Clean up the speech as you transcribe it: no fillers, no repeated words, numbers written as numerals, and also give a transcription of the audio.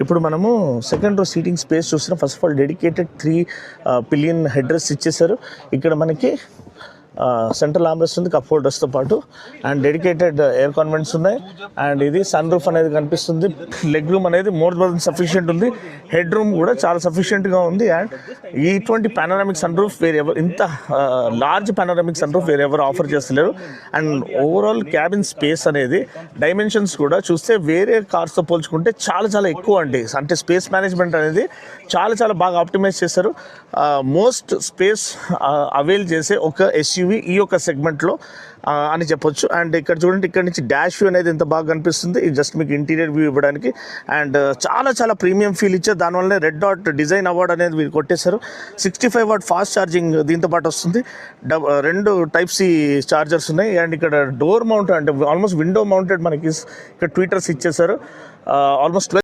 ఇప్పుడు మనము second row seating space చూస్తున్నాం. First of all dedicated 3 pillion head rest ఇచ్చేసారు. ఇక్కడ మనకి సెంట్రల్ ఆర్మ్రెస్ట్ ఉంది కప్ హోల్డర్స్తో పాటు, అండ్ డెడికేటెడ్ ఎయిర్ కాన్వెంట్స్ ఉన్నాయి. అండ్ ఇది సన్ రూఫ్ అనేది కనిపిస్తుంది. లెగ్ రూమ్ అనేది మోర్ దెన్ సఫిషియెంట్ ఉంది. హెడ్ రూమ్ కూడా చాలా సఫిషియెంట్గా ఉంది. అండ్ ఇటువంటి పానరామిక్ సన్ రూఫ్ వేరెవరు, ఇంత లార్జ్ పానరామిక్ సన్ రూఫ్ వేరెవరు ఆఫర్ చేస్తలేరు. అండ్ ఓవరాల్ క్యాబిన్ స్పేస్ అనేది డైమెన్షన్స్ కూడా చూస్తే వేరే కార్స్తో పోల్చుకుంటే చాలా చాలా ఎక్కువ అండి. అంటే స్పేస్ మేనేజ్మెంట్ అనేది చాలా చాలా బాగా ఆప్టిమైజ్ చేశారు. మోస్ట్ స్పేస్ అవైల్ చేసే ఒక ఎస్యూవి ఈ యొక్క సెగ్మెంట్లో అని చెప్పొచ్చు. అండ్ ఇక్కడ చూడండి, ఇక్కడ నుంచి డాష్ వ్యూ అనేది ఎంత బాగా కనిపిస్తుంది. ఇది జస్ట్ మీకు ఇంటీరియర్ వ్యూ ఇవ్వడానికి. అండ్ చాలా చాలా ప్రీమియం ఫీల్ ఇచ్చారు. దానివల్ల రెడ్ డాట్ డిజైన్ అవార్డ్ అనేది మీరు కొట్టేశారు. 65 వాట్ ఫాస్ట్ ఛార్జింగ్ దీంతో పాటు వస్తుంది. 2 టైప్ సి చార్జర్స్ ఉన్నాయి. అండ్ ఇక్కడ డోర్ మౌంట్ అంటే ఆల్మోస్ట్ విండో మౌంటెడ్ మనకి ఇక్కడ ట్వీటర్స్ ఇచ్చేసారు. ఆల్మోస్ట్